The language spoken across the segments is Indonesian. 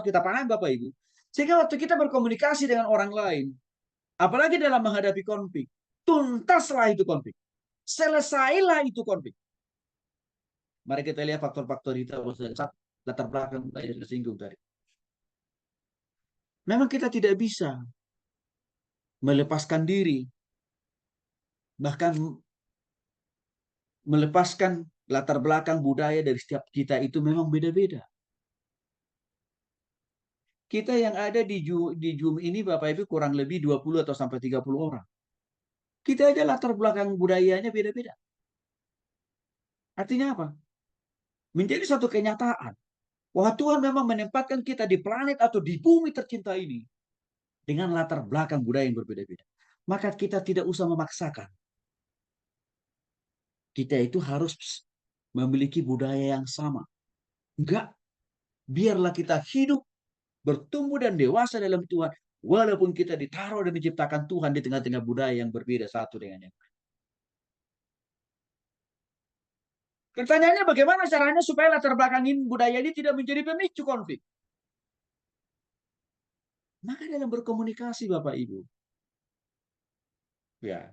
kita paham Bapak Ibu. Sehingga waktu kita berkomunikasi dengan orang lain, apalagi dalam menghadapi konflik, tuntaslah itu konflik. Selesailah itu konflik. Mari kita lihat faktor-faktor itu. Latar belakang saya sudah singgung tadi. Memang kita tidak bisa melepaskan diri, bahkan melepaskan latar belakang budaya dari setiap kita itu memang beda-beda. Kita yang ada di Zoom ini Bapak Ibu kurang lebih 20 atau sampai 30 orang. Kita aja latar belakang budayanya beda-beda. Artinya apa? Menjadi suatu kenyataan bahwa Tuhan memang menempatkan kita di planet atau di bumi tercinta ini dengan latar belakang budaya yang berbeda-beda. Maka kita tidak usah memaksakan. Kita itu harus memiliki budaya yang sama. Enggak, biarlah kita hidup, bertumbuh dan dewasa dalam Tuhan, walaupun kita ditaruh dan diciptakan Tuhan di tengah-tengah budaya yang berbeda satu dengan yang lain. Pertanyaannya bagaimana caranya supaya latar belakang budaya ini tidak menjadi pemicu konflik? Maka dalam berkomunikasi Bapak Ibu, ya,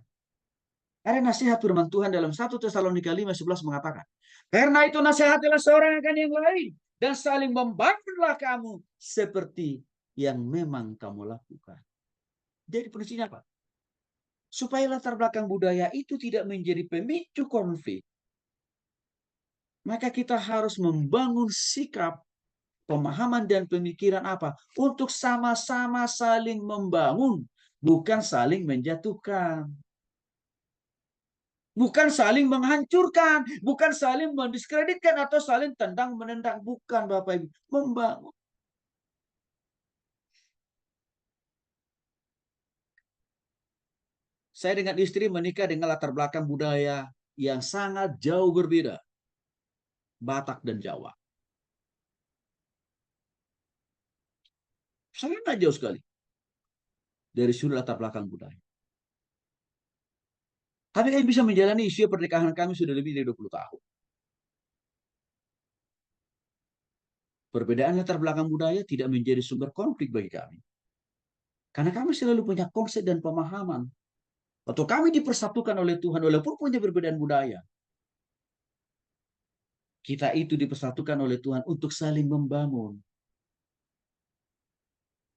ada nasihat firman Tuhan dalam 1 Tesalonika 5:11 mengatakan, karena itu nasihatilah seorang akan yang lain, dan saling membangunlah kamu seperti yang memang kamu lakukan. Jadi prinsipnya apa? Supaya latar belakang budaya itu tidak menjadi pemicu konflik, maka kita harus membangun sikap, pemahaman, dan pemikiran apa? Untuk sama-sama saling membangun, bukan saling menjatuhkan. Bukan saling menghancurkan, bukan saling mendiskreditkan atau saling tendang menendang, bukan Bapak Ibu. Membangun. Saya dengan istri menikah dengan latar belakang budaya yang sangat jauh berbeda. Batak dan Jawa. Sangat jauh sekali dari sudut latar belakang budaya. Tapi kami bisa menjalani usia pernikahan kami sudah lebih dari 20 tahun. Perbedaan latar belakang budaya tidak menjadi sumber konflik bagi kami. Karena kami selalu punya konsep dan pemahaman. Atau kami dipersatukan oleh Tuhan walaupun punya perbedaan budaya. Kita itu dipersatukan oleh Tuhan untuk saling membangun.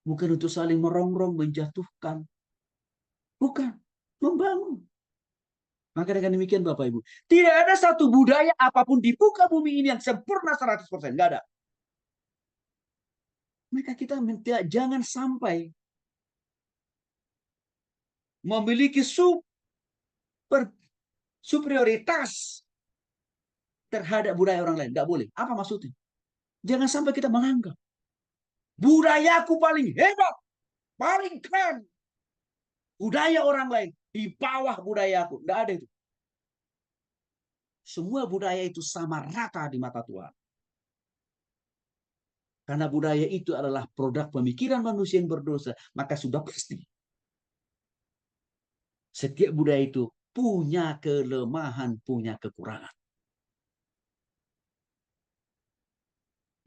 Bukan untuk saling merongrong, menjatuhkan. Bukan, membangun. Maka dengan demikian Bapak Ibu, tidak ada satu budaya apapun di muka bumi ini yang sempurna 100%. Nggak ada. Maka kita minta jangan sampai memiliki superioritas terhadap budaya orang lain. Nggak boleh. Apa maksudnya? Jangan sampai kita menganggap budayaku paling hebat, paling keren. Budaya orang lain di bawah budayaku. Nggak ada itu. Semua budaya itu sama rata di mata Tuhan. Karena budaya itu adalah produk pemikiran manusia yang berdosa. Maka sudah pasti. Setiap budaya itu punya kelemahan, punya kekurangan.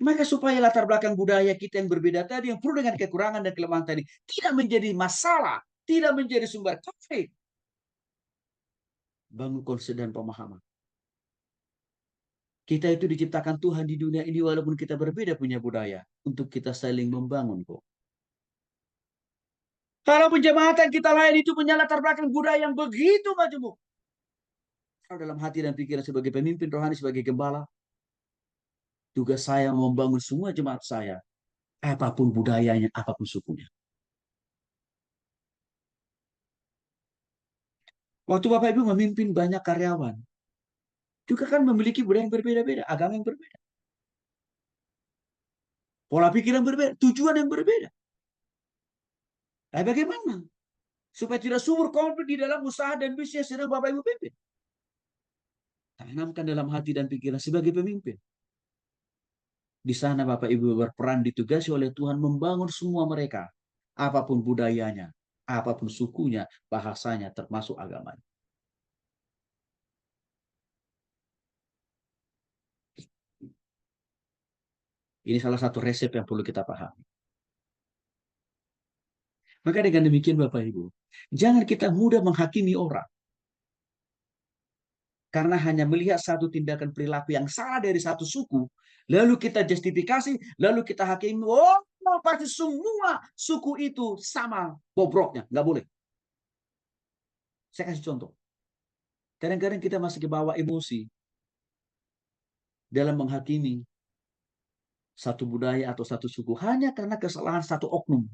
Maka supaya latar belakang budaya kita yang berbeda tadi, yang penuh dengan kekurangan dan kelemahan tadi, tidak menjadi masalah, tidak menjadi sumber konflik. Bangun konsep dan pemahaman. Kita itu diciptakan Tuhan di dunia ini walaupun kita berbeda punya budaya. Untuk kita saling membangun kok. Kalau penjemaatan kita lain itu punya latar belakang budaya yang begitu majemuk. Kalau dalam hati dan pikiran sebagai pemimpin rohani, sebagai gembala, tugas saya membangun semua jemaat saya. Apapun budayanya, apapun sukunya. Waktu Bapak Ibu memimpin banyak karyawan, juga kan memiliki budaya yang berbeda-beda, agama yang berbeda. Pola pikir yang berbeda, tujuan yang berbeda. Nah, bagaimana? Supaya tidak sumber konflik di dalam usaha dan bisnis yang sedang Bapak Ibu pimpin. Tanamkan dalam hati dan pikiran sebagai pemimpin. Di sana Bapak Ibu berperan ditugasi oleh Tuhan membangun semua mereka. Apapun budayanya, apapun sukunya, bahasanya, termasuk agamanya. Ini salah satu resep yang perlu kita pahami. Maka dengan demikian Bapak Ibu, jangan kita mudah menghakimi orang. Karena hanya melihat satu tindakan perilaku yang salah dari satu suku, lalu kita justifikasi, lalu kita hakimi, oh pasti semua suku itu sama bobroknya. Nggak boleh. Saya kasih contoh. Kadang-kadang kita masih kebawa emosi dalam menghakimi satu budaya atau satu suku hanya karena kesalahan satu oknum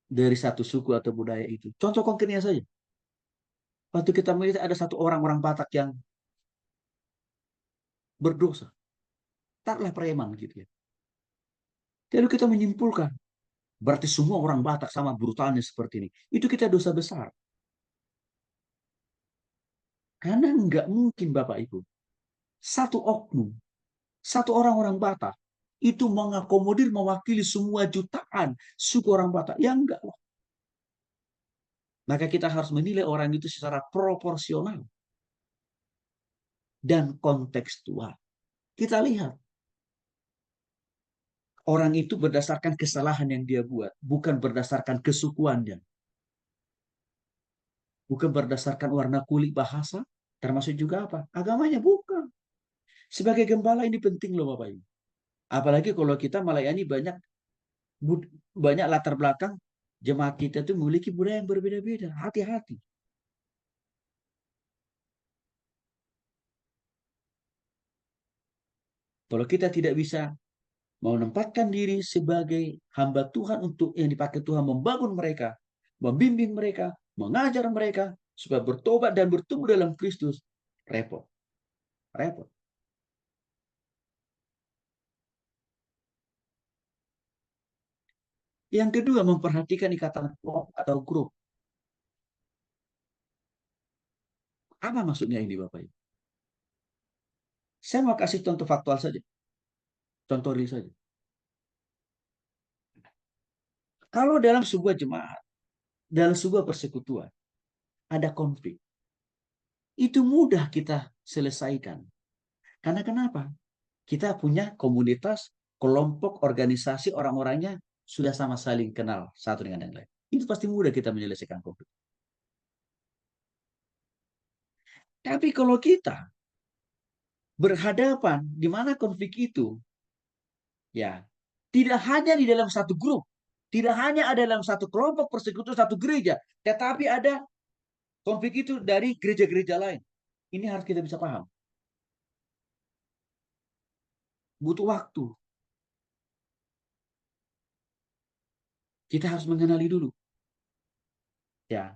dari satu suku atau budaya itu. Contoh konkretnya saja. Waktu kita melihat ada satu orang Batak yang berdosa, taklah preman gitu ya. Lalu kita menyimpulkan, berarti semua orang Batak sama brutalnya seperti ini. Itu kita dosa besar. Karena nggak mungkin Bapak Ibu, satu oknum, satu orang Batak, itu mengakomodir mewakili semua jutaan suku orang Batak. Ya enggak lah. Maka kita harus menilai orang itu secara proporsional dan kontekstual. Kita lihat orang itu berdasarkan kesalahan yang dia buat, bukan berdasarkan kesukuannya, bukan berdasarkan warna kulit, bahasa, termasuk juga apa? Agamanya bukan. Sebagai gembala ini penting loh Bapak Ibu. Apalagi kalau kita melayani banyak latar belakang jemaat kita itu memiliki budaya yang berbeda-beda. Hati-hati. Kalau kita tidak bisa menempatkan diri sebagai hamba Tuhan untuk yang dipakai Tuhan membangun mereka, membimbing mereka, mengajar mereka supaya bertobat dan bertumbuh dalam Kristus, repot, repot. Yang kedua, memperhatikan ikatan kelompok atau grup. Apa maksudnya ini Bapak Ibu? Saya mau kasih contoh faktual saja, contoh real saja. Kalau dalam sebuah jemaat, dalam sebuah persekutuan, ada konflik, itu mudah kita selesaikan. Karena kenapa? Kita punya komunitas, kelompok, organisasi, orang-orangnya sudah sama saling kenal satu dengan yang lain. Itu pasti mudah kita menyelesaikan konflik. Tapi kalau kita berhadapan di mana konflik itu, ya tidak hanya di dalam satu grup, tidak hanya ada dalam satu kelompok persekutuan satu gereja, tetapi ada konflik itu dari gereja-gereja lain. Ini harus kita bisa paham. Butuh waktu. Kita harus mengenali dulu. Ya,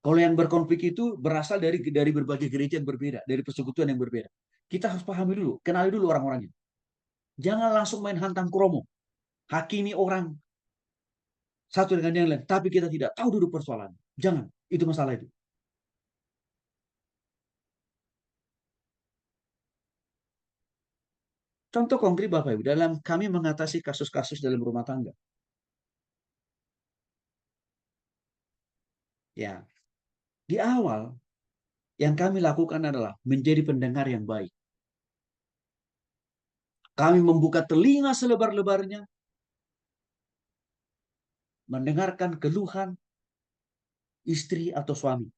kalau yang berkonflik itu berasal dari berbagai gereja yang berbeda, dari persekutuan yang berbeda. Kita harus pahami dulu, kenali dulu orang-orangnya. Jangan langsung main hantam kromo, hakimi orang satu dengan yang lain, tapi kita tidak tahu dulu persoalan. Jangan, itu masalah itu. Contoh konkret Bapak Ibu, dalam kami mengatasi kasus-kasus dalam rumah tangga. Ya, di awal yang kami lakukan adalah menjadi pendengar yang baik. Kami membuka telinga selebar-lebarnya, mendengarkan keluhan istri atau suami.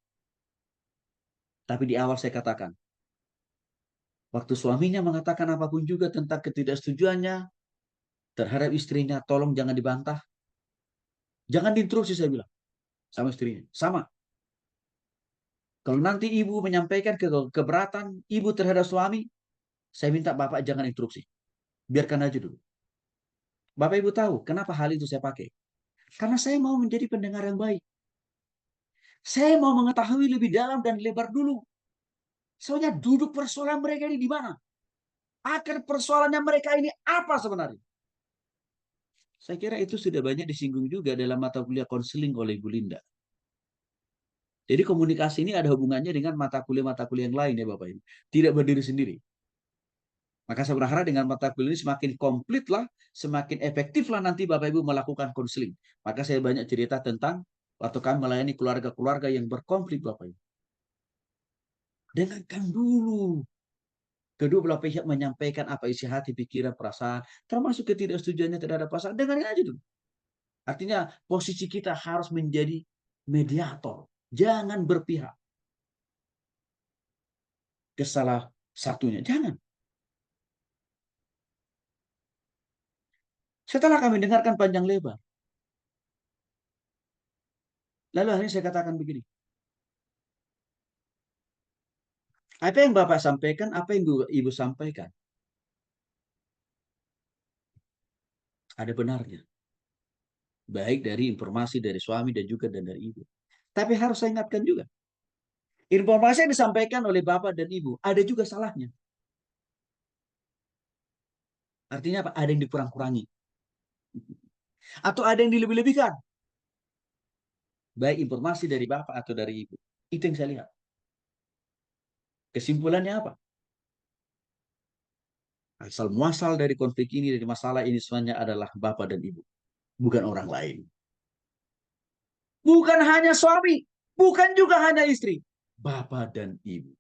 Tapi di awal saya katakan, waktu suaminya mengatakan apapun juga tentang ketidaksetujuannya terhadap istrinya, tolong jangan dibantah. Jangan diinterupsi saya bilang sama istrinya. Sama. Kalau nanti ibu menyampaikan keberatan ibu terhadap suami, saya minta bapak jangan interupsi. Biarkan aja dulu. Bapak ibu tahu kenapa hal itu saya pakai? Karena saya mau menjadi pendengar yang baik. Saya mau mengetahui lebih dalam dan lebar dulu. Soalnya duduk persoalan mereka ini di mana? Akar persoalannya mereka ini apa sebenarnya? Saya kira itu sudah banyak disinggung juga dalam mata kuliah konseling oleh Ibu Linda. Jadi komunikasi ini ada hubungannya dengan mata kuliah yang lain ya Bapak Ibu. Tidak berdiri sendiri. Maka saya berharap dengan mata kuliah ini semakin komplit lah, semakin efektif lah nanti Bapak Ibu melakukan konseling. Maka saya banyak cerita tentang waktu kami melayani keluarga-keluarga yang berkonflik Bapak Ibu. Dengarkan dulu. Kedua belah pihak menyampaikan apa isi hati, pikiran, perasaan, termasuk ketidaksetujuannya terhadap pasangan. Dengarin aja dulu. Artinya posisi kita harus menjadi mediator. Jangan berpihak ke salah satunya. Jangan. Setelah kami dengarkan panjang lebar, lalu akhirnya saya katakan begini. Apa yang Bapak sampaikan, apa yang Ibu sampaikan, ada benarnya. Baik dari informasi dari suami dan juga dari Ibu. Tapi harus saya ingatkan juga. Informasi yang disampaikan oleh Bapak dan Ibu, ada juga salahnya. Artinya apa? Ada yang dikurang-kurangi. Atau ada yang dilebih-lebihkan. Baik informasi dari Bapak atau dari Ibu. Itu yang saya lihat. Kesimpulannya apa? Asal muasal dari konflik ini, dari masalah ini semuanya adalah Bapak dan Ibu. Bukan orang lain. Bukan hanya suami. Bukan juga hanya istri. Bapak dan Ibu.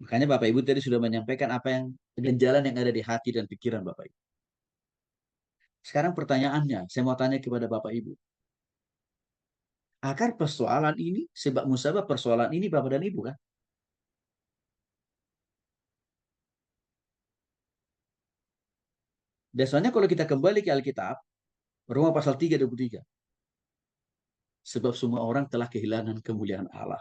Makanya Bapak Ibu tadi sudah menyampaikan apa yang jalan yang ada di hati dan pikiran Bapak Ibu. Sekarang pertanyaannya, saya mau tanya kepada Bapak Ibu. Akar persoalan ini, sebab musabab persoalan ini Bapak dan Ibu kan? Dasarnya kalau kita kembali ke Alkitab, Roma pasal 3:23. Sebab semua orang telah kehilangan kemuliaan Allah.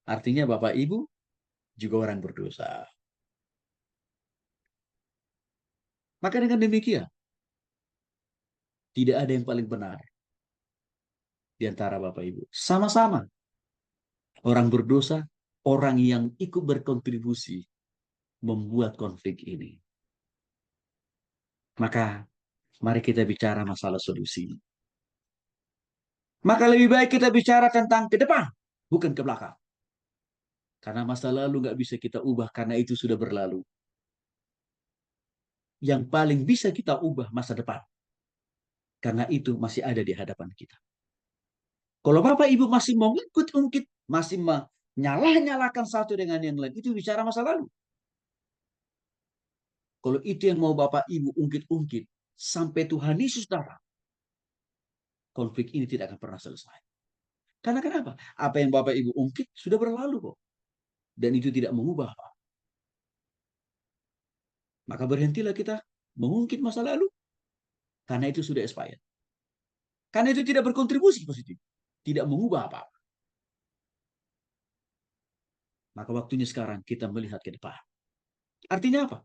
Artinya Bapak Ibu juga orang berdosa. Maka dengan demikian, tidak ada yang paling benar di antara Bapak Ibu. Sama-sama orang berdosa, orang yang ikut berkontribusi membuat konflik ini. Maka mari kita bicara masalah solusi. Maka lebih baik kita bicara tentang ke depan, bukan ke belakang. Karena masa lalu nggak bisa kita ubah karena itu sudah berlalu. Yang paling bisa kita ubah masa depan. Karena itu masih ada di hadapan kita. Kalau Bapak Ibu masih mau ngikut-ungkit, masih menyalah-nyalahkan satu dengan yang lain, itu bicara masa lalu. Kalau itu yang mau Bapak Ibu ungkit-ungkit, sampai Tuhan Yesus datang, konflik ini tidak akan pernah selesai. Karena kenapa? Apa yang Bapak Ibu ungkit sudah berlalu kok. Dan itu tidak mengubah apa. Maka berhentilah kita mengungkit masa lalu, karena itu sudah expired. Karena itu tidak berkontribusi positif. Tidak mengubah apa-apa. Maka waktunya sekarang kita melihat ke depan. Artinya apa?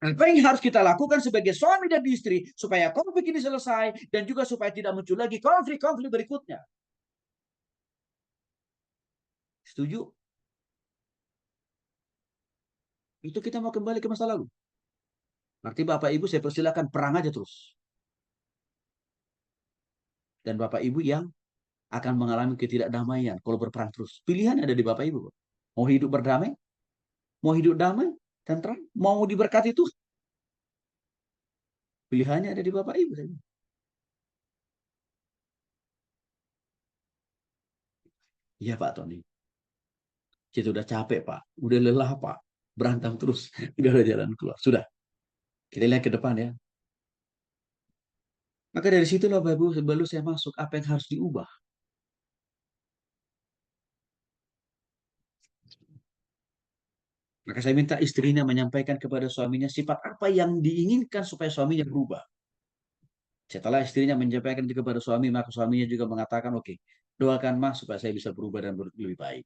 Apa yang harus kita lakukan sebagai suami dan istri supaya konflik ini selesai dan juga supaya tidak muncul lagi konflik-konflik berikutnya. Setuju? Itu kita mau kembali ke masa lalu. Nanti Bapak Ibu saya persilakan perang aja terus. Dan Bapak Ibu yang akan mengalami ketidakdamaian kalau berperang terus. Pilihan ada di Bapak Ibu. Mau hidup berdamai? Mau hidup damai? Tentram? Mau diberkati itu? Pilihannya ada di Bapak Ibu. Iya Pak Tony. Kita udah capek Pak. Udah lelah Pak. Berantem terus. Udah ada jalan keluar. Sudah. Kita lihat ke depan ya. Maka dari situlah Bapak Ibu sebelum saya masuk apa yang harus diubah. Maka saya minta istrinya menyampaikan kepada suaminya sifat apa yang diinginkan supaya suaminya berubah. Setelah istrinya menyampaikan itu kepada suami, maka suaminya juga mengatakan, oke, doakan mas supaya saya bisa berubah dan lebih baik.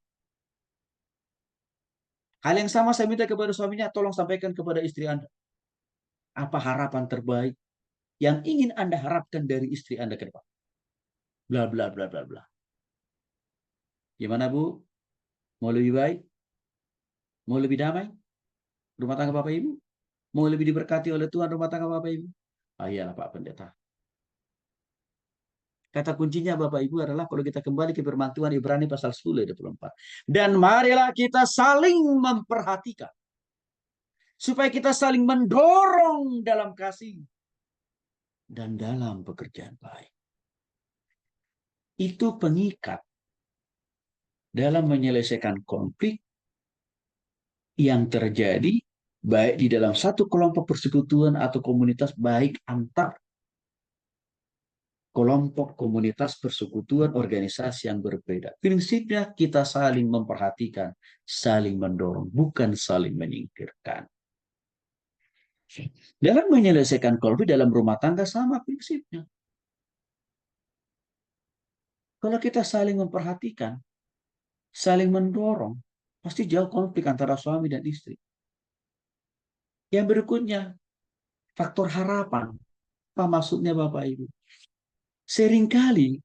Hal yang sama saya minta kepada suaminya, tolong sampaikan kepada istri Anda. Apa harapan terbaik yang ingin Anda harapkan dari istri Anda ke depan? Bla, bla, bla, bla, bla. Gimana Bu? Mau lebih baik? Mau lebih damai? Rumah tangga Bapak Ibu? Mau lebih diberkati oleh Tuhan rumah tangga Bapak Ibu? Ah iyalah Pak Pendeta. Kata kuncinya Bapak Ibu adalah kalau kita kembali ke firman Tuhan Ibrani pasal 10 ayat 24. Dan marilah kita saling memperhatikan. Supaya kita saling mendorong dalam kasih. Dan dalam pekerjaan baik. itu pengikat dalam menyelesaikan konflik yang terjadi baik di dalam satu kelompok persekutuan atau komunitas, baik antar kelompok komunitas persekutuan organisasi yang berbeda. Prinsipnya kita saling memperhatikan, saling mendorong, bukan saling menyingkirkan. Dalam menyelesaikan konflik dalam rumah tangga sama prinsipnya. Kalau kita saling memperhatikan, saling mendorong, pasti jauh konflik antara suami dan istri. Yang berikutnya, faktor harapan. Apa maksudnya Bapak Ibu? Seringkali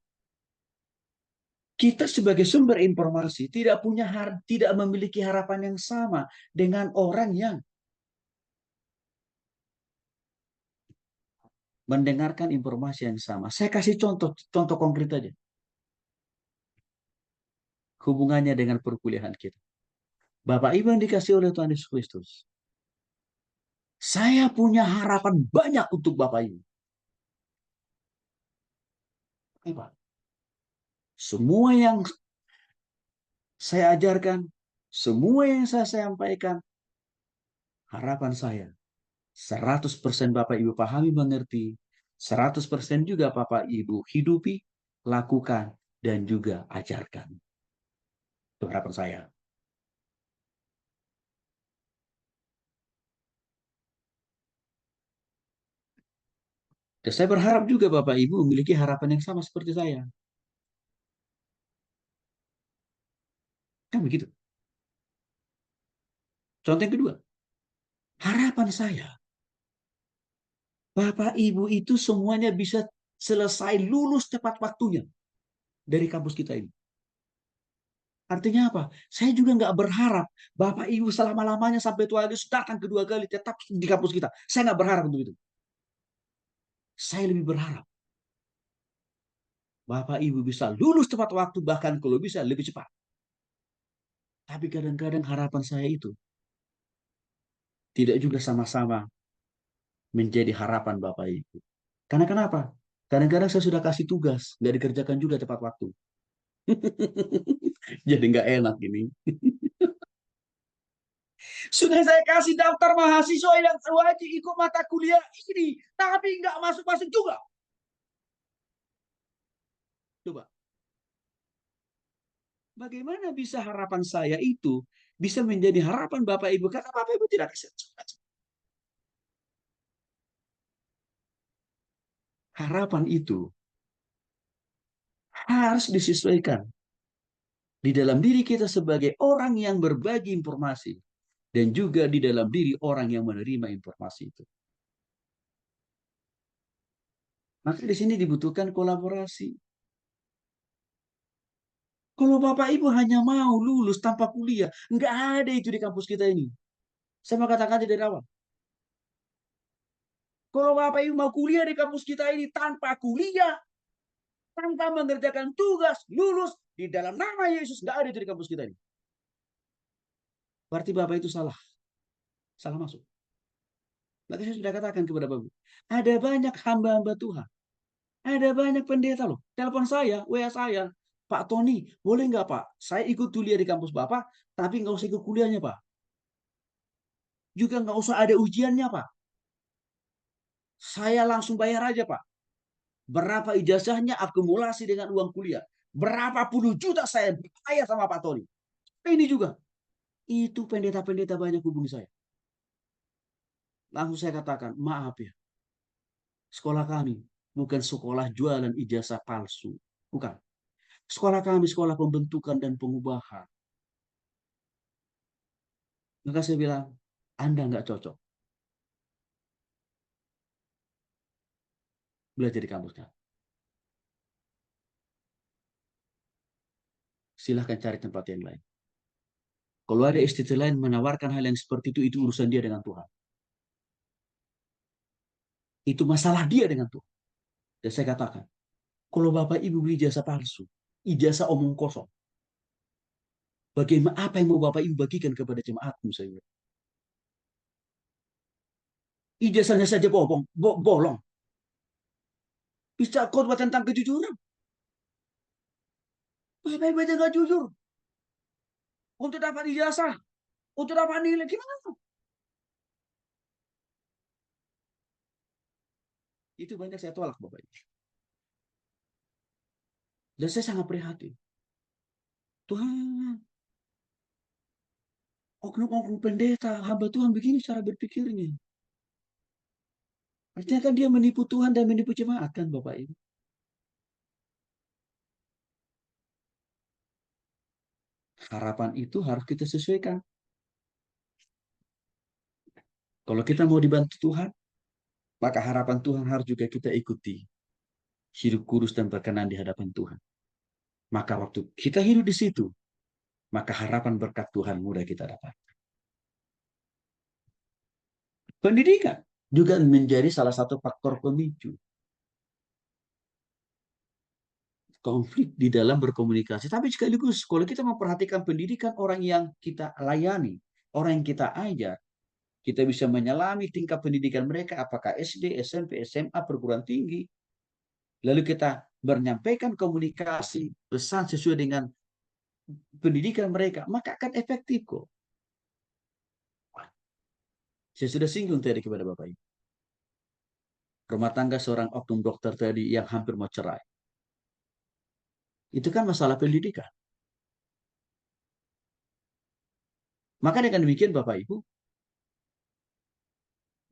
kita sebagai sumber informasi tidak memiliki harapan yang sama dengan orang yang mendengarkan informasi yang sama. Saya kasih contoh konkret aja. Hubungannya dengan perkuliahan kita. Bapak Ibu yang dikasih oleh Tuhan Yesus Kristus. Saya punya harapan banyak untuk Bapak Ibu. Apa? Semua yang saya ajarkan, semua yang saya sampaikan, harapan saya 100% Bapak Ibu pahami, mengerti, 100% juga Bapak Ibu hidupi, lakukan, dan juga ajarkan. Itu harapan saya. Dan saya berharap juga Bapak Ibu memiliki harapan yang sama seperti saya. Kan begitu. Contoh yang kedua, harapan saya, Bapak Ibu itu semuanya bisa selesai lulus tepat waktunya dari kampus kita ini. Artinya apa? Saya juga nggak berharap Bapak Ibu selama-lamanya sampai tua lagi datang kedua kali tetap di kampus kita. Saya nggak berharap untuk itu. Saya lebih berharap Bapak Ibu bisa lulus tepat waktu, bahkan kalau bisa lebih cepat. Tapi kadang-kadang harapan saya itu tidak juga sama-sama menjadi harapan Bapak Ibu. Karena kenapa? Kadang-kadang saya sudah kasih tugas, nggak dikerjakan juga tepat waktu. Jadi nggak enak ini. Sudah saya kasih daftar mahasiswa yang wajib ikut mata kuliah ini, tapi nggak masuk-masuk juga. Coba, bagaimana bisa harapan saya itu bisa menjadi harapan Bapak Ibu? Karena Bapak Ibu tidak bisa. Harapan itu harus disesuaikan di dalam diri kita sebagai orang yang berbagi informasi dan juga di dalam diri orang yang menerima informasi itu. Maka di sini dibutuhkan kolaborasi. Kalau Bapak Ibu hanya mau lulus tanpa kuliah, nggak ada itu di kampus kita ini. Saya mau katakan dari awal. Kalau Bapak Ibu mau kuliah di kampus kita ini tanpa kuliah, tanpa mengerjakan tugas, lulus di dalam nama Yesus, nggak ada itu di kampus kita ini. Berarti Bapak itu salah, salah masuk. Maka saya sudah katakan kepada Bapak, ada banyak hamba-hamba Tuhan, ada banyak pendeta loh. Telepon saya, WA saya, Pak Tony, boleh nggak Pak? Saya ikut kuliah di kampus Bapak, tapi nggak usah ikut kuliahnya Pak. Juga nggak usah ada ujiannya Pak. Saya langsung bayar aja Pak. Berapa ijazahnya akumulasi dengan uang kuliah. Berapa puluh juta saya bayar sama Pak Tony. Ini juga. Itu pendeta-pendeta banyak hubungi saya. Langsung saya katakan, maaf ya. Sekolah kami bukan sekolah jualan ijazah palsu. Bukan. Sekolah kami sekolah pembentukan dan pengubahan. Maka saya bilang, Anda nggak cocok belajar di kampus kami. Silahkan cari tempat yang lain. Kalau ada institusi lain menawarkan hal yang seperti itu urusan dia dengan Tuhan. Itu masalah dia dengan Tuhan. Dan saya katakan, kalau Bapak Ibu beli ijazah palsu, ijazah omong kosong, bagaimana apa yang mau Bapak Ibu bagikan kepada jemaatmu saya? Ijazahnya saja bolong. Bisa khotbah tentang kejujuran. Baik-baik aja nggak jujur. Untuk dapat ijazah, untuk dapat nilai, gimana? Itu banyak saya tolak, Bapak Ibu. Dan saya sangat prihatin. Tuhan, oknum-oknum pendeta, hamba Tuhan begini cara berpikirnya. Artinya kan dia menipu Tuhan dan menipu jemaat kan, Bapak Ibu. Harapan itu harus kita sesuaikan. Kalau kita mau dibantu Tuhan, maka harapan Tuhan harus juga kita ikuti. Hidup kudus dan berkenan di hadapan Tuhan. Maka waktu kita hidup di situ, maka harapan berkat Tuhan mudah kita dapat. Pendidikan juga menjadi salah satu faktor pemicu konflik di dalam berkomunikasi. Tapi sekaligus kalau kita memperhatikan pendidikan orang yang kita layani, orang yang kita ajar, kita bisa menyelami tingkat pendidikan mereka, apakah SD, SMP, SMA, perguruan tinggi. Lalu kita menyampaikan komunikasi, pesan sesuai dengan pendidikan mereka, maka akan efektif kok. Saya sudah singgung tadi kepada Bapak Ibu. Rumah tangga seorang oknum dokter tadi yang hampir mau cerai. Itu kan masalah pendidikan. Maka dengan demikian Bapak Ibu,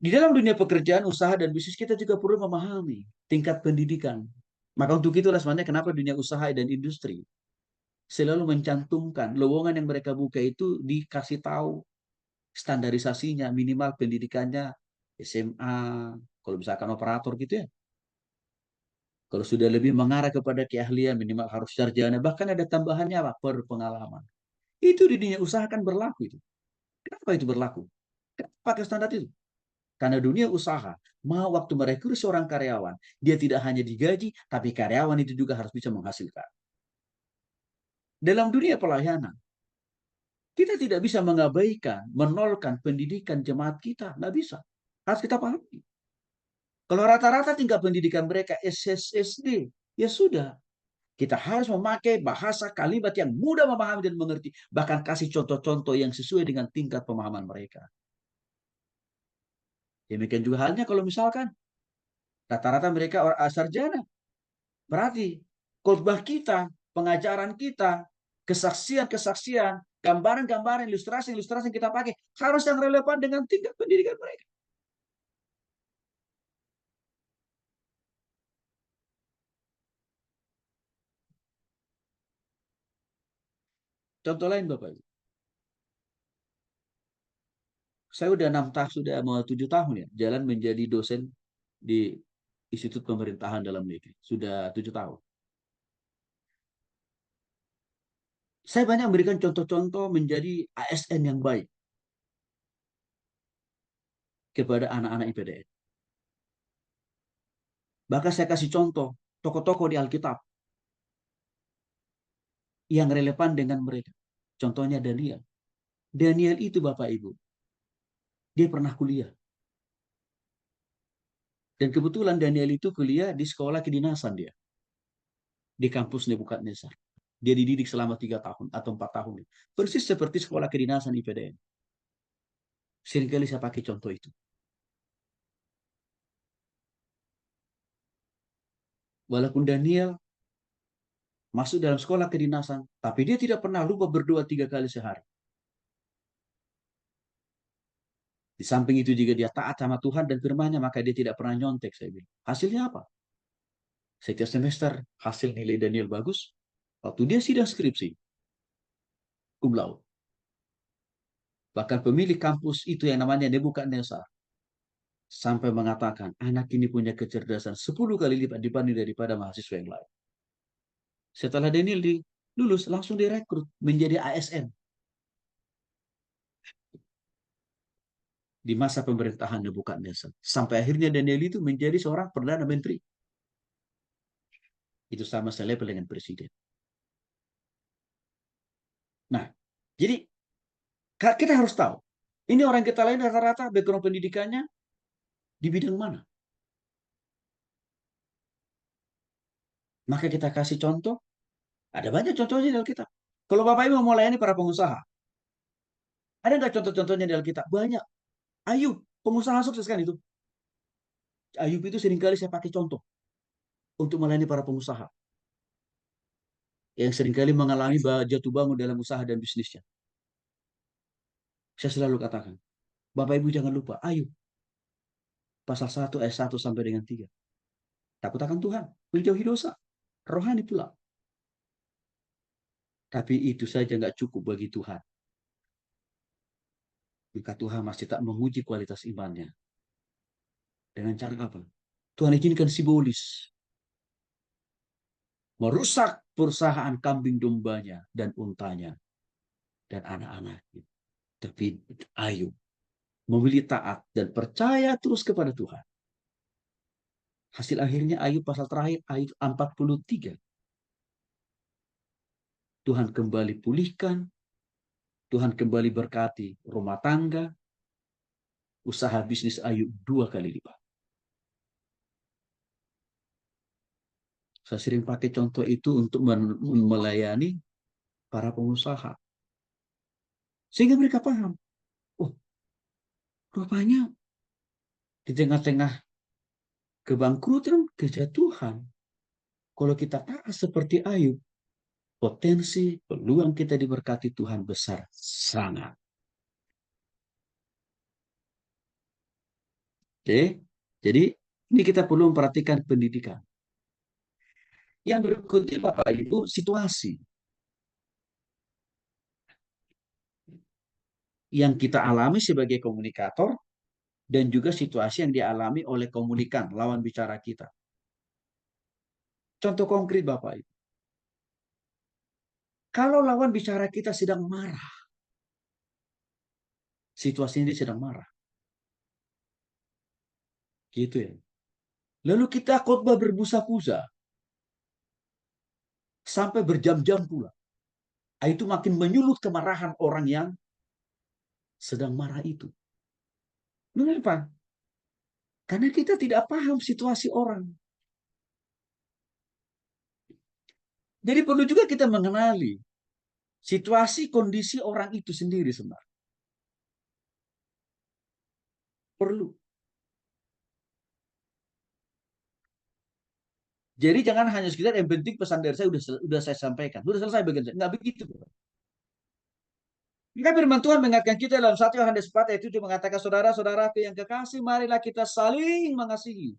di dalam dunia pekerjaan, usaha, dan bisnis kita juga perlu memahami tingkat pendidikan. Maka untuk itulah sebenarnya kenapa dunia usaha dan industri selalu mencantumkan lowongan yang mereka buka itu dikasih tahu standarisasinya, minimal pendidikannya SMA, kalau misalkan operator gitu ya. Kalau sudah lebih mengarah kepada keahlian, minimal harus sarjana, bahkan ada tambahannya apa? Berpengalaman. Itu di dunia usaha kan berlaku itu. Kenapa itu berlaku? Kenapa pakai standar itu? Karena dunia usaha, mau waktu merekrut seorang karyawan, dia tidak hanya digaji, tapi karyawan itu juga harus bisa menghasilkan. Dalam dunia pelayanan, kita tidak bisa mengabaikan, menolkan pendidikan jemaat kita. Nggak bisa. Harus kita pahami. Kalau rata-rata tingkat pendidikan mereka SSSD, ya sudah. Kita harus memakai bahasa kalimat yang mudah memahami dan mengerti. Bahkan kasih contoh-contoh yang sesuai dengan tingkat pemahaman mereka. Demikian juga halnya kalau misalkan rata-rata mereka orang sarjana. Berarti khotbah kita, pengajaran kita, kesaksian-kesaksian, gambaran-gambaran, ilustrasi-ilustrasi yang kita pakai harus yang relevan dengan tingkat pendidikan mereka. Contoh lain Bapak Ibu. Saya udah 6 tahun, sudah mau 7 tahun ya, jalan menjadi dosen di Institut Pemerintahan Dalam Negeri. Sudah 7 tahun. Saya banyak memberikan contoh-contoh menjadi ASN yang baik kepada anak-anak IPDN. Bahkan saya kasih contoh tokoh-tokoh di Alkitab yang relevan dengan mereka. Contohnya Daniel. Daniel itu Bapak Ibu, dia pernah kuliah. Dan kebetulan Daniel itu kuliah di sekolah kedinasan dia. Di kampus Nebukadnezar. Dia dididik selama 3 tahun atau 4 tahun. Persis seperti sekolah kedinasan IPDN. Seringkali saya pakai contoh itu. Walaupun Daniel masuk dalam sekolah kedinasan, tapi dia tidak pernah lupa berdoa 3 kali sehari. Di samping itu juga dia taat sama Tuhan dan firman-Nya, maka dia tidak pernah nyontek, saya bilang. Hasilnya apa? Setiap semester hasil nilai Daniel bagus. Waktu dia sidang skripsi, cum laude. Bahkan pemilik kampus itu yang namanya Nebukadnezar sampai mengatakan anak ini punya kecerdasan 10 kali lipat dibanding daripada mahasiswa yang lain. Setelah Daniel lulus, langsung direkrut menjadi ASN di masa pemerintahan Nebukadnezar. Sampai akhirnya Daniel itu menjadi seorang perdana menteri. Itu sama selevel dengan presiden. Nah, jadi kita harus tahu, ini orang kita lain rata-rata background pendidikannya di bidang mana. Maka kita kasih contoh Ada banyak contohnya di Alkitab. Kalau Bapak Ibu mau melayani para pengusaha, ada nggak contoh-contohnya di Alkitab? Banyak. Ayub, pengusaha sukses kan itu. Ayub itu seringkali saya pakai contoh untuk melayani para pengusaha yang seringkali mengalami jatuh bangun dalam usaha dan bisnisnya. Saya selalu katakan, Bapak Ibu jangan lupa, Ayub pasal 1 ayat 1 sampai dengan 3. Takut akan Tuhan, menjauhi dosa, rohani pula. Tapi itu saja nggak cukup bagi Tuhan. Maka Tuhan masih tak menguji kualitas imannya. Dengan cara apa? Tuhan izinkan simbolis merusak perusahaan kambing dombanya dan untanya dan anak-anaknya. Tapi Ayub memilih taat dan percaya terus kepada Tuhan. Hasil akhirnya Ayub pasal terakhir, Ayub 43. Tuhan kembali pulihkan, Tuhan kembali berkati rumah tangga, usaha bisnis Ayub 2 kali lipat. Saya sering pakai contoh itu untuk melayani para pengusaha. Sehingga mereka paham, oh rupanya di tengah-tengah kebangkrutan, kejatuhan, kalau kita taat seperti Ayub, potensi peluang kita diberkati Tuhan besar sangat. Oke, jadi ini kita perlu memperhatikan pendidikan. Yang berikutnya Bapak Ibu, situasi yang kita alami sebagai komunikator dan juga situasi yang dialami oleh komunikan, lawan bicara kita. Contoh konkret Bapak Ibu. Kalau lawan bicara kita sedang marah, situasi ini sedang marah. Gitu ya. Lalu kita khotbah berbusa-busa sampai berjam-jam pula. Itu makin menyulut kemarahan orang yang sedang marah itu. Mengapa? Karena kita tidak paham situasi orang. Jadi perlu juga kita mengenali situasi kondisi orang itu sendiri sebenarnya. Perlu. Jadi jangan hanya sekedar yang penting pesan dari saya udah saya sampaikan. Sudah selesai bagian saya. Enggak begitu. Maka firman Tuhan mengingatkan kita dalam 1 Yohanes 4 ayat 7 mengatakan, saudara-saudara yang kekasih, marilah kita saling mengasihi.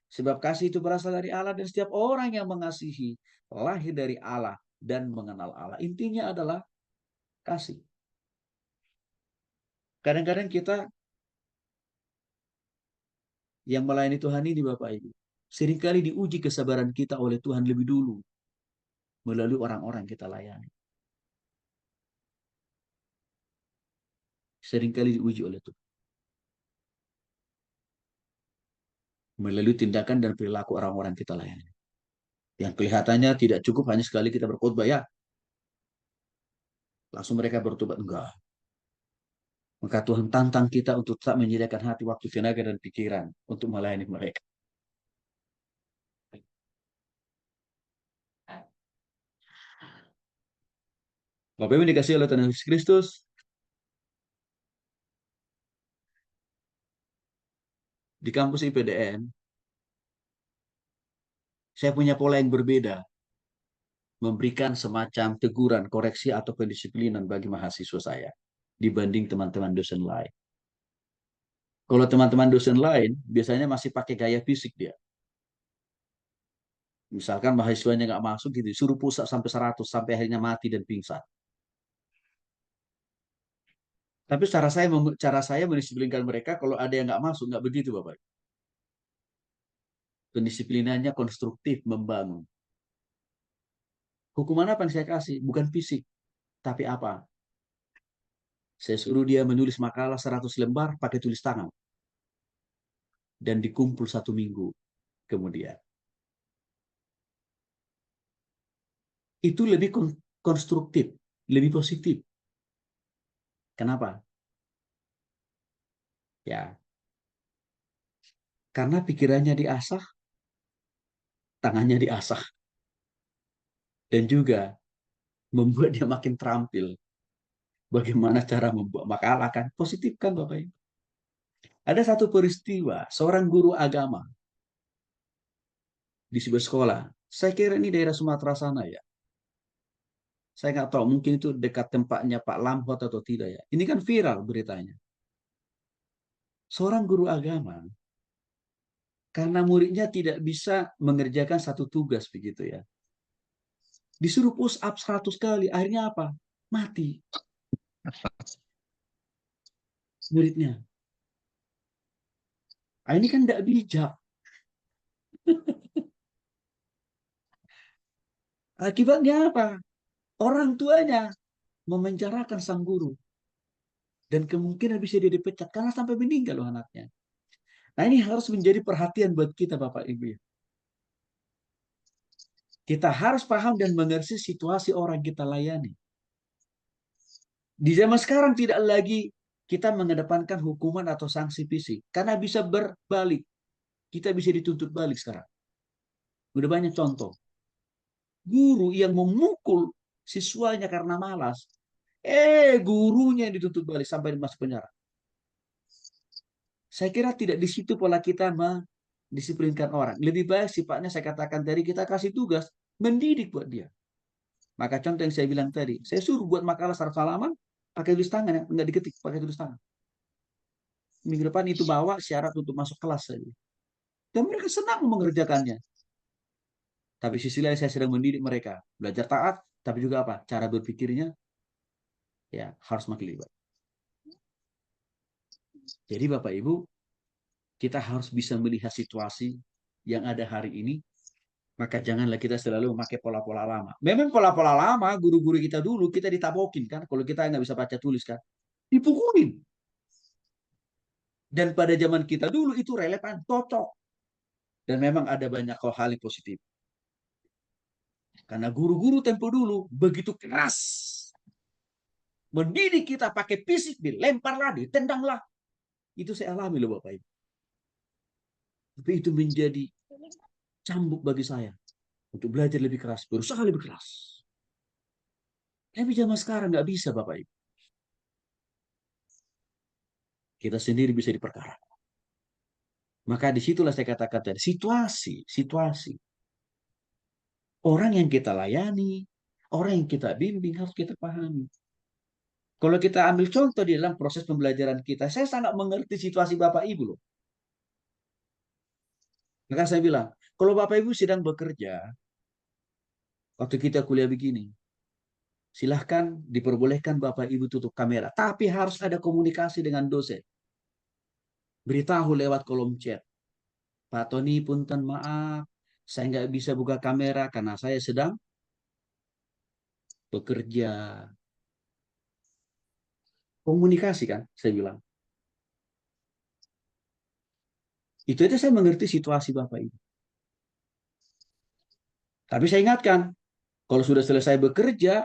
Sebab kasih itu berasal dari Allah dan setiap orang yang mengasihi lahir dari Allah dan mengenal Allah. Intinya adalah kasih. Kadang-kadang kita yang melayani Tuhan ini Bapak Ibu, seringkali diuji kesabaran kita oleh Tuhan lebih dulu melalui orang-orang kita layani. Seringkali diuji oleh Tuhan melalui tindakan dan perilaku orang-orang kita layani. Yang kelihatannya tidak cukup hanya sekali kita berkhotbah ya, langsung mereka bertobat enggak. Maka Tuhan tantang kita untuk tak menyediakan hati, waktu, tenaga, dan pikiran untuk melayani mereka. Bapak Ibu dikasih oleh Tuhan Yesus Kristus, di kampus IPDN, saya punya pola yang berbeda, memberikan semacam teguran, koreksi, atau pendisiplinan bagi mahasiswa saya dibanding teman-teman dosen lain. Kalau teman-teman dosen lain, biasanya masih pakai gaya fisik dia. Misalkan mahasiswanya nggak masuk gitu, suruh pusat sampai 100, sampai akhirnya mati dan pingsan. Tapi cara saya mendisiplinkan mereka kalau ada yang nggak masuk, nggak begitu Bapak. Pendisiplinannya konstruktif, membangun. Hukuman apa yang saya kasih? Bukan fisik, tapi apa? Saya suruh dia menulis makalah 100 lembar pakai tulis tangan. Dan dikumpul 1 minggu kemudian. Itu lebih konstruktif, lebih positif. Kenapa? Ya, karena pikirannya diasah, tangannya diasah. dan juga membuat dia makin terampil. Bagaimana cara membuat makalah kan? Positif kan Bapak Ibu? Ada satu peristiwa, seorang guru agama di sebuah sekolah. Saya kira ini daerah Sumatera sana ya. Saya nggak tahu, mungkin itu dekat tempatnya Pak Lamhot atau tidak ya. Ini kan viral beritanya. Seorang guru agama, karena muridnya tidak bisa mengerjakan satu tugas begitu ya. Disuruh push up 100 kali. Akhirnya apa? Mati muridnya. Nah, ini kan tidak bijak. Akibatnya apa? Orang tuanya memenjarakan sang guru. Dan kemungkinan bisa dia dipecat karena sampai meninggal loh anaknya. Nah ini harus menjadi perhatian buat kita Bapak Ibu ya. Kita harus paham dan mengerti situasi orang kita layani. Di zaman sekarang tidak lagi kita mengedepankan hukuman atau sanksi fisik. Karena bisa berbalik. Kita bisa dituntut balik sekarang. Udah banyak contoh. Guru yang memukul siswanya karena malas. Gurunya yang dituntut balik sampai masuk penjara. Saya kira tidak di situ pola kita mendisiplinkan orang. Lebih baik sifatnya saya katakan tadi kita kasih tugas mendidik buat dia. Maka contoh yang saya bilang tadi, saya suruh buat makalah secara salaman pakai tulis tangan ya, enggak diketik, pakai tulis tangan. Minggu depan itu bawa syarat untuk masuk kelas saja. Dan mereka senang mengerjakannya. Tapi sisi lain saya sedang mendidik mereka belajar taat, tapi juga apa? Cara berpikirnya ya harus makin libat. Jadi Bapak Ibu, kita harus bisa melihat situasi yang ada hari ini. Maka janganlah kita selalu memakai pola-pola lama. Memang pola-pola lama, guru-guru kita dulu, kita ditabokin kan. Kalau kita nggak bisa baca tulis kan. Dipukulin. Dan pada zaman kita dulu itu relevan, cocok. Dan memang ada banyak hal yang positif. Karena guru-guru tempo dulu begitu keras. Mendidik kita pakai fisik, dilemparlah, ditendanglah. Itu saya alami loh Bapak Ibu. Tapi itu menjadi cambuk bagi saya. Untuk belajar lebih keras, berusaha lebih keras. Tapi zaman sekarang nggak bisa Bapak Ibu. Kita sendiri bisa diperkara. Maka disitulah saya katakan tadi, situasi. Orang yang kita layani, orang yang kita bimbing harus kita pahami. Kalau kita ambil contoh di dalam proses pembelajaran kita, saya sangat mengerti situasi Bapak Ibu loh. Maka saya bilang, kalau Bapak Ibu sedang bekerja, waktu kita kuliah begini, silahkan diperbolehkan Bapak Ibu tutup kamera. Tapi harus ada komunikasi dengan dosen. Beritahu lewat kolom chat. Pak Tony, punten maaf, saya nggak bisa buka kamera karena saya sedang bekerja. Komunikasi kan, saya bilang. Itu aja saya mengerti situasi Bapak Ibu. Tapi saya ingatkan, kalau sudah selesai bekerja,